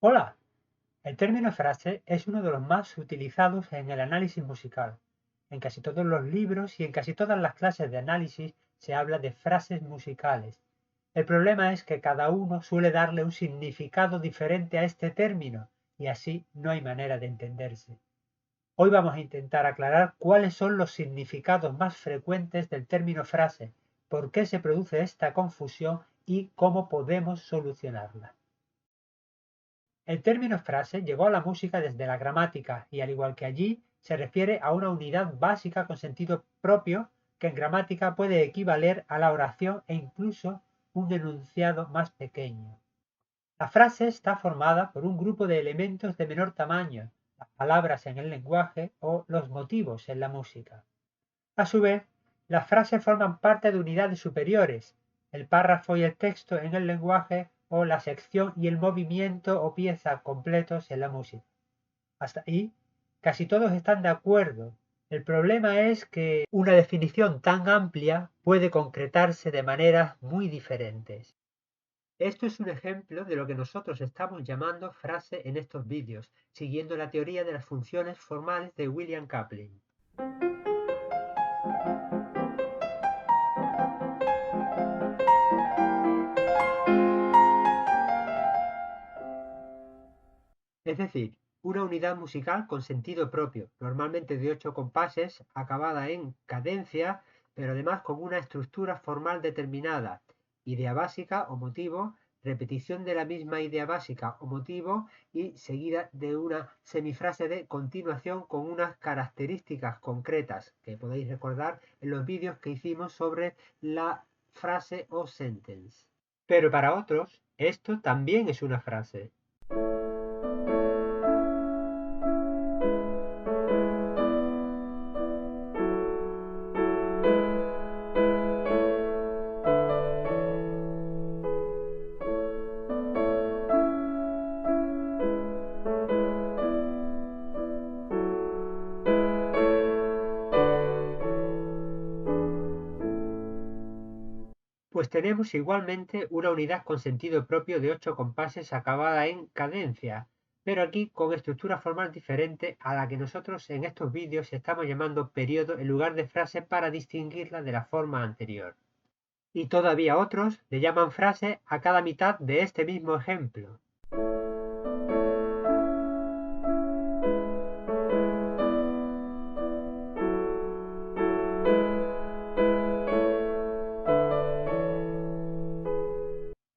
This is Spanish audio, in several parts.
Hola, el término frase es uno de los más utilizados en el análisis musical. En casi todos los libros y en casi todas las clases de análisis se habla de frases musicales. El problema es que cada uno suele darle un significado diferente a este término y así no hay manera de entenderse. Hoy vamos a intentar aclarar cuáles son los significados más frecuentes del término frase, por qué se produce esta confusión y cómo podemos solucionarla. El término frase llegó a la música desde la gramática y, al igual que allí, se refiere a una unidad básica con sentido propio que en gramática puede equivaler a la oración e incluso un enunciado más pequeño. La frase está formada por un grupo de elementos de menor tamaño, las palabras en el lenguaje o los motivos en la música. A su vez, las frases forman parte de unidades superiores, el párrafo y el texto en el lenguaje o la sección y el movimiento o pieza completos en la música. Hasta ahí, casi todos están de acuerdo. El problema es que una definición tan amplia puede concretarse de maneras muy diferentes. Esto es un ejemplo de lo que nosotros estamos llamando frase en estos vídeos, siguiendo la teoría de las funciones formales de William Kaplan. Es decir, una unidad musical con sentido propio, normalmente de 8 compases, acabada en cadencia, pero además con una estructura formal determinada, idea básica o motivo, repetición de la misma idea básica o motivo y seguida de una semifrase de continuación con unas características concretas que podéis recordar en los vídeos que hicimos sobre la frase o sentence. Pero para otros, esto también es una frase. Pues tenemos igualmente una unidad con sentido propio de 8 compases acabada en cadencia, pero aquí con estructura formal diferente a la que nosotros en estos vídeos estamos llamando periodo en lugar de frase para distinguirla de la forma anterior. Y todavía otros le llaman frase a cada mitad de este mismo ejemplo.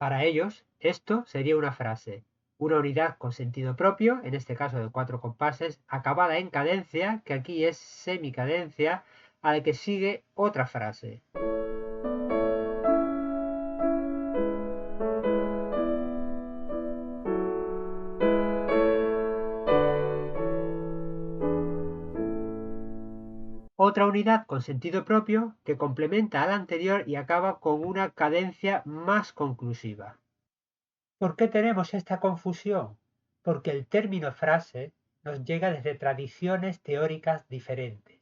Para ellos, esto sería una frase, una unidad con sentido propio, en este caso de 4 compases, acabada en cadencia, que aquí es semicadencia, a la que sigue otra frase. Otra unidad con sentido propio que complementa a la anterior y acaba con una cadencia más conclusiva. ¿Por qué tenemos esta confusión? Porque el término frase nos llega desde tradiciones teóricas diferentes.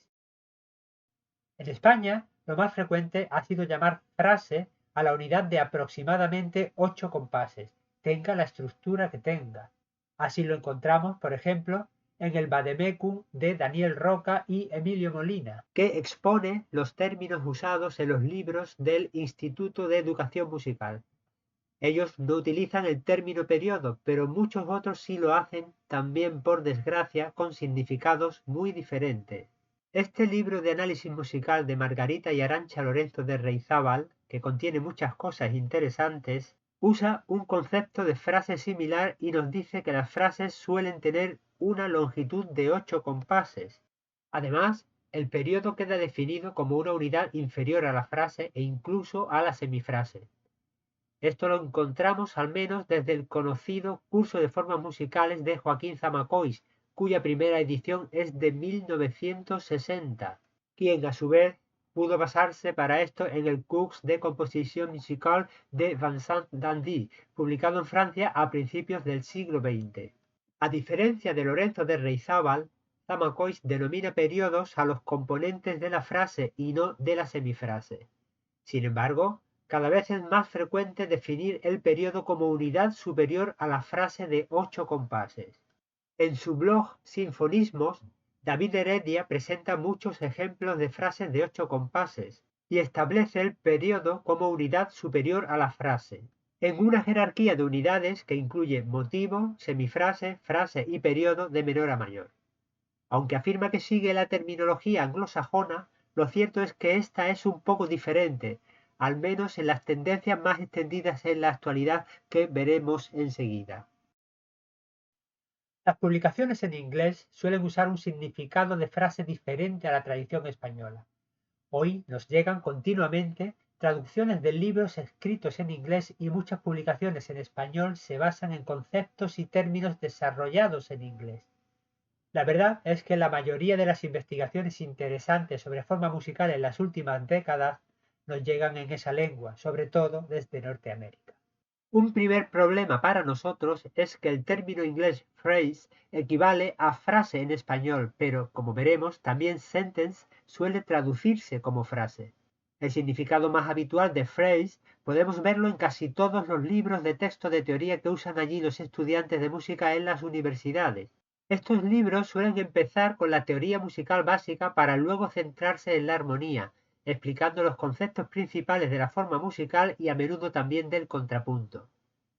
En España, lo más frecuente ha sido llamar frase a la unidad de aproximadamente 8 compases, tenga la estructura que tenga. Así lo encontramos, por ejemplo, en el Vademecum de Daniel Roca y Emilio Molina, que expone los términos usados en los libros del Instituto de Educación Musical. Ellos no utilizan el término periodo, pero muchos otros sí lo hacen, también por desgracia, con significados muy diferentes. Este libro de análisis musical de Margarita y Arantxa Lorenzo de Reizábal, que contiene muchas cosas interesantes, usa un concepto de frase similar y nos dice que las frases suelen tener una longitud de 8 compases. Además, el periodo queda definido como una unidad inferior a la frase e incluso a la semifrase. Esto lo encontramos al menos desde el conocido Curso de Formas Musicales de Joaquín Zamacois, cuya primera edición es de 1960, quien a su vez pudo basarse para esto en el Cours de Composition Musicale de Vincent Dandy, publicado en Francia a principios del siglo XX. A diferencia de Lorenzo de Reizábal, Zamacois denomina periodos a los componentes de la frase y no de la semifrase. Sin embargo, cada vez es más frecuente definir el periodo como unidad superior a la frase de 8 compases. En su blog Sinfonismos, David Heredia presenta muchos ejemplos de frases de 8 compases y establece el periodo como unidad superior a la frase, en una jerarquía de unidades que incluye motivo, semifrase, frase y periodo de menor a mayor. Aunque afirma que sigue la terminología anglosajona, lo cierto es que esta es un poco diferente, al menos en las tendencias más extendidas en la actualidad que veremos enseguida. Las publicaciones en inglés suelen usar un significado de frase diferente a la tradición española. Hoy nos llegan continuamente traducciones de libros escritos en inglés y muchas publicaciones en español se basan en conceptos y términos desarrollados en inglés. La verdad es que la mayoría de las investigaciones interesantes sobre forma musical en las últimas décadas nos llegan en esa lengua, sobre todo desde Norteamérica. Un primer problema para nosotros es que el término inglés phrase equivale a frase en español, pero, como veremos, también sentence suele traducirse como frase. El significado más habitual de phrase podemos verlo en casi todos los libros de texto de teoría que usan allí los estudiantes de música en las universidades. Estos libros suelen empezar con la teoría musical básica para luego centrarse en la armonía, explicando los conceptos principales de la forma musical y a menudo también del contrapunto.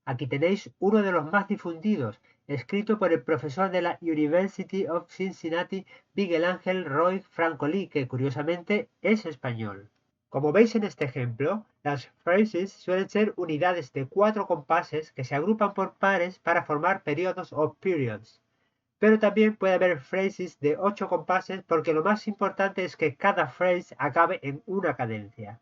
Aquí tenéis uno de los más difundidos, escrito por el profesor de la University of Cincinnati, Miguel Ángel Roy Francolí, que curiosamente es español. Como veis en este ejemplo, las phrases suelen ser unidades de 4 compases que se agrupan por pares para formar periodos o periods. Pero también puede haber phrases de 8 compases porque lo más importante es que cada phrase acabe en una cadencia.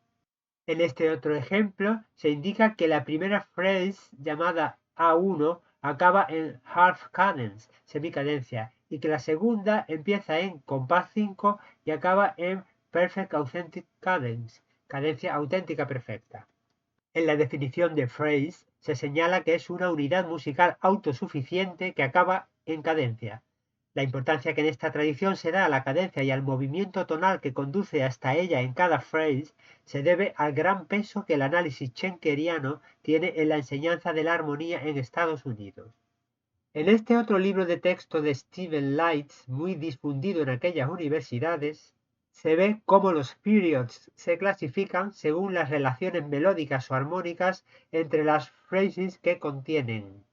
En este otro ejemplo se indica que la primera phrase llamada A1 acaba en half cadence, semicadencia, y que la segunda empieza en compás 5 y acaba en perfect authentic cadence, cadencia auténtica perfecta. En la definición de phrase se señala que es una unidad musical autosuficiente que acaba en cadencia. La importancia que en esta tradición se da a la cadencia y al movimiento tonal que conduce hasta ella en cada phrase se debe al gran peso que el análisis schenkeriano tiene en la enseñanza de la armonía en Estados Unidos. En este otro libro de texto de Stephen Leitz, muy difundido en aquellas universidades, se ve cómo los periods se clasifican según las relaciones melódicas o armónicas entre las phrases que contienen.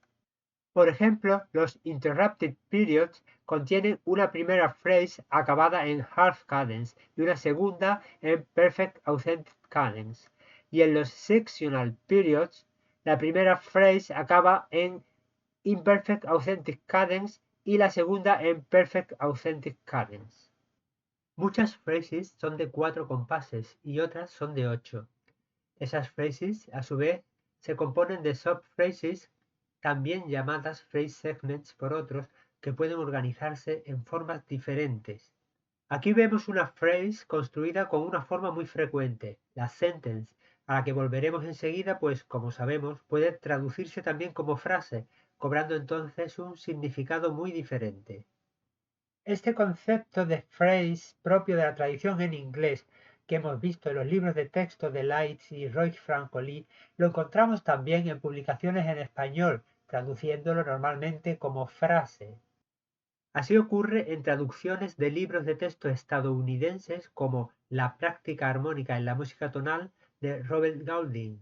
Por ejemplo, los interrupted periods contienen una primera phrase acabada en half cadence y una segunda en perfect authentic cadence. Y en los sectional periods, la primera phrase acaba en imperfect authentic cadence y la segunda en perfect authentic cadence. Muchas phrases son de 4 compases y otras son de 8. Esas phrases, a su vez, se componen de subphrases, también llamadas phrase segments por otros, que pueden organizarse en formas diferentes. Aquí vemos una phrase construida con una forma muy frecuente, la sentence, a la que volveremos enseguida, pues, como sabemos, puede traducirse también como frase, cobrando entonces un significado muy diferente. Este concepto de phrase propio de la tradición en inglés que hemos visto en los libros de texto de Leitz y Roy Francolí lo encontramos también en publicaciones en español, traduciéndolo normalmente como frase. Así ocurre en traducciones de libros de texto estadounidenses como La práctica armónica en la música tonal de Robert Goulding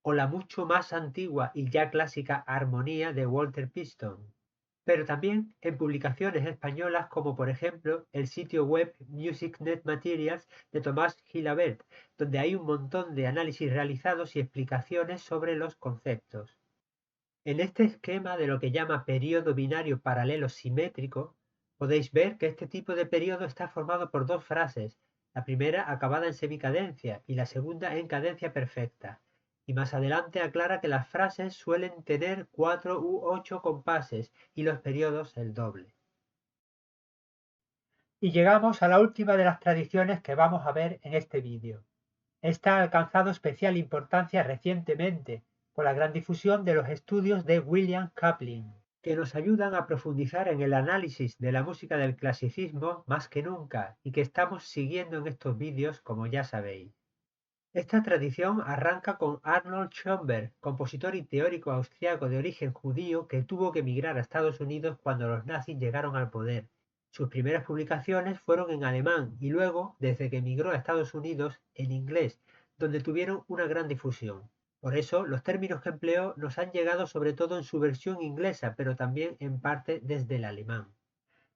o la mucho más antigua y ya clásica Armonía de Walter Piston, pero también en publicaciones españolas como por ejemplo el sitio web MusicNet Materials de Tomás Gilabert, donde hay un montón de análisis realizados y explicaciones sobre los conceptos. En este esquema de lo que llama periodo binario paralelo simétrico, podéis ver que este tipo de periodo está formado por dos frases, la primera acabada en semicadencia y la segunda en cadencia perfecta. Y más adelante aclara que las frases suelen tener 4 u 8 compases y los periodos el doble. Y llegamos a la última de las tradiciones que vamos a ver en este vídeo. Esta ha alcanzado especial importancia recientemente con la gran difusión de los estudios de William Kaplan, que nos ayudan a profundizar en el análisis de la música del clasicismo más que nunca y que estamos siguiendo en estos vídeos como ya sabéis. Esta tradición arranca con Arnold Schoenberg, compositor y teórico austriaco de origen judío que tuvo que emigrar a Estados Unidos cuando los nazis llegaron al poder. Sus primeras publicaciones fueron en alemán y luego, desde que emigró a Estados Unidos, en inglés, donde tuvieron una gran difusión. Por eso, los términos que empleó nos han llegado sobre todo en su versión inglesa, pero también en parte desde el alemán.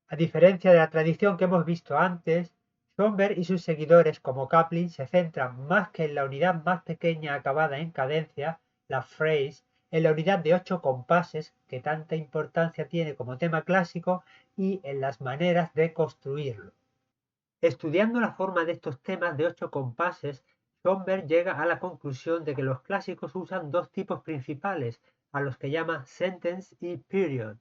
A diferencia de la tradición que hemos visto antes, Schoenberg y sus seguidores como Kaplan se centran más que en la unidad más pequeña acabada en cadencia, la phrase, en la unidad de 8 compases que tanta importancia tiene como tema clásico y en las maneras de construirlo. Estudiando la forma de estos temas de 8 compases, Schoenberg llega a la conclusión de que los clásicos usan dos tipos principales, a los que llama sentence y period.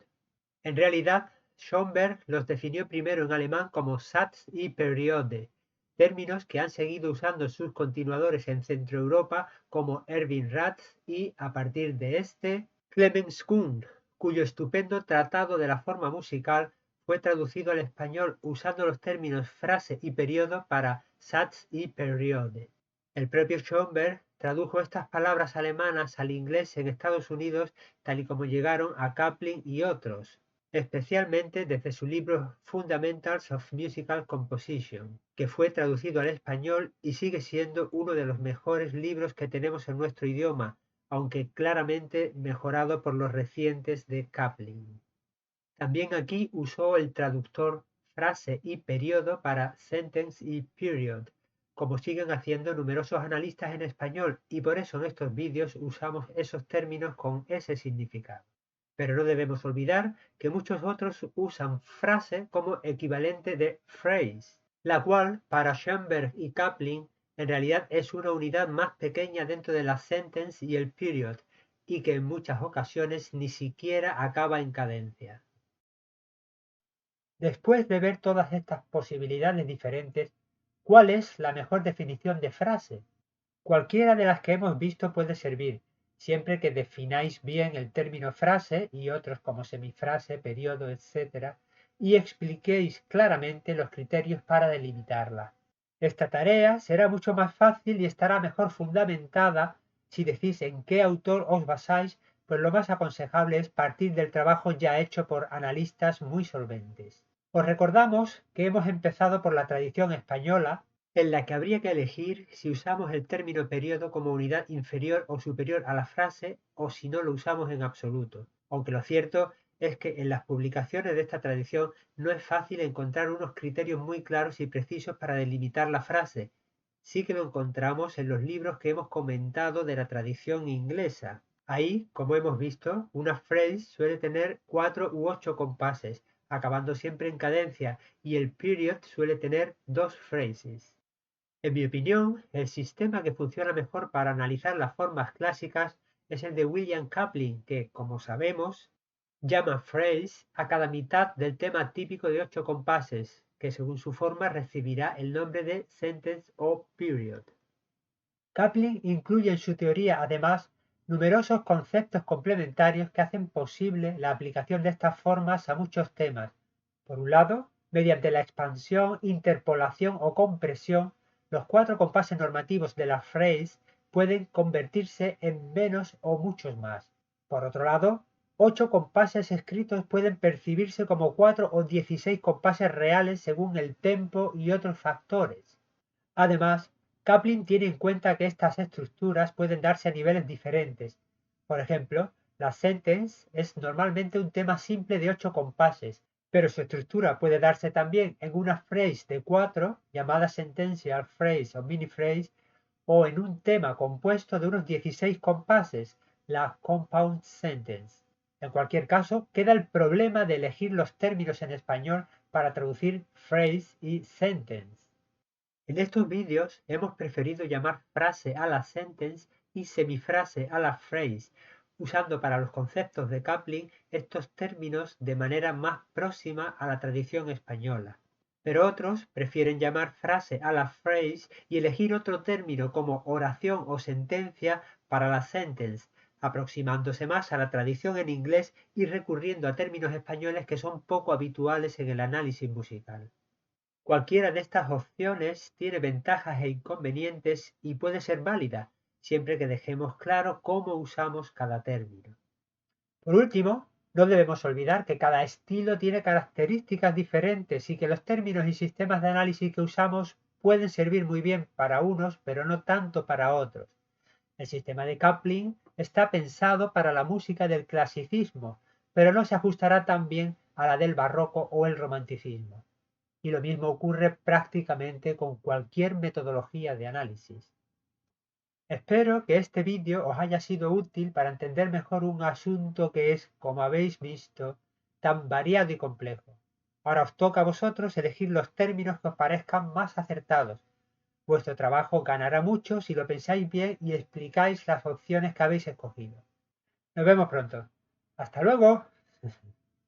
En realidad, Schoenberg los definió primero en alemán como Satz y Periode, términos que han seguido usando sus continuadores en Centroeuropa como Erwin Ratz y, a partir de este, Clemens Kuhn, cuyo estupendo tratado de la forma musical fue traducido al español usando los términos frase y periodo para Satz y Periode. El propio Schoenberg tradujo estas palabras alemanas al inglés en Estados Unidos tal y como llegaron a Kaplan y otros, especialmente desde su libro Fundamentals of Musical Composition, que fue traducido al español y sigue siendo uno de los mejores libros que tenemos en nuestro idioma, aunque claramente mejorado por los recientes de Kaplan. También aquí usó el traductor frase y periodo para sentence y period, como siguen haciendo numerosos analistas en español, y por eso en estos vídeos usamos esos términos con ese significado. Pero no debemos olvidar que muchos otros usan frase como equivalente de phrase, la cual para Schoenberg y Kaplan en realidad es una unidad más pequeña dentro de la sentence y el period, y que en muchas ocasiones ni siquiera acaba en cadencia. Después de ver todas estas posibilidades diferentes, ¿cuál es la mejor definición de frase? Cualquiera de las que hemos visto puede servir, siempre que defináis bien el término frase y otros como semifrase, periodo, etc., y expliquéis claramente los criterios para delimitarla. Esta tarea será mucho más fácil y estará mejor fundamentada si decís en qué autor os basáis, pues lo más aconsejable es partir del trabajo ya hecho por analistas muy solventes. Os recordamos que hemos empezado por la tradición española, en la que habría que elegir si usamos el término periodo como unidad inferior o superior a la frase o si no lo usamos en absoluto, aunque lo cierto es que en las publicaciones de esta tradición no es fácil encontrar unos criterios muy claros y precisos para delimitar la frase. Sí que lo encontramos en los libros que hemos comentado de la tradición inglesa. Ahí, como hemos visto, una phrase suele tener 4 u 8 compases, acabando siempre en cadencia, y el period suele tener 2 phrases. En mi opinión, el sistema que funciona mejor para analizar las formas clásicas es el de William Kaplan, que, como sabemos, llama phrase a cada mitad del tema típico de 8 compases, que según su forma recibirá el nombre de sentence o period. Kaplan incluye en su teoría, además, numerosos conceptos complementarios que hacen posible la aplicación de estas formas a muchos temas. Por un lado, mediante la expansión, interpolación o compresión, los 4 compases normativos de la phrase pueden convertirse en menos o muchos más. Por otro lado, 8 compases escritos pueden percibirse como 4 o 16 compases reales según el tempo y otros factores. Además, Kaplan tiene en cuenta que estas estructuras pueden darse a niveles diferentes. Por ejemplo, la sentence es normalmente un tema simple de 8 compases, pero su estructura puede darse también en una phrase de 4, llamada sentential phrase o mini phrase, o en un tema compuesto de unos 16 compases, la compound sentence. En cualquier caso, queda el problema de elegir los términos en español para traducir phrase y sentence. En estos vídeos hemos preferido llamar frase a la sentence y semifrase a la phrase, usando para los conceptos de Kaplan estos términos de manera más próxima a la tradición española. Pero otros prefieren llamar frase a la phrase y elegir otro término como oración o sentencia para la sentence, aproximándose más a la tradición en inglés y recurriendo a términos españoles que son poco habituales en el análisis musical. Cualquiera de estas opciones tiene ventajas e inconvenientes y puede ser válida, siempre que dejemos claro cómo usamos cada término. Por último, no debemos olvidar que cada estilo tiene características diferentes y que los términos y sistemas de análisis que usamos pueden servir muy bien para unos, pero no tanto para otros. El sistema de coupling está pensado para la música del clasicismo, pero no se ajustará tan bien a la del barroco o el romanticismo. Y lo mismo ocurre prácticamente con cualquier metodología de análisis. Espero que este vídeo os haya sido útil para entender mejor un asunto que es, como habéis visto, tan variado y complejo. Ahora os toca a vosotros elegir los términos que os parezcan más acertados. Vuestro trabajo ganará mucho si lo pensáis bien y explicáis las opciones que habéis escogido. Nos vemos pronto. ¡Hasta luego!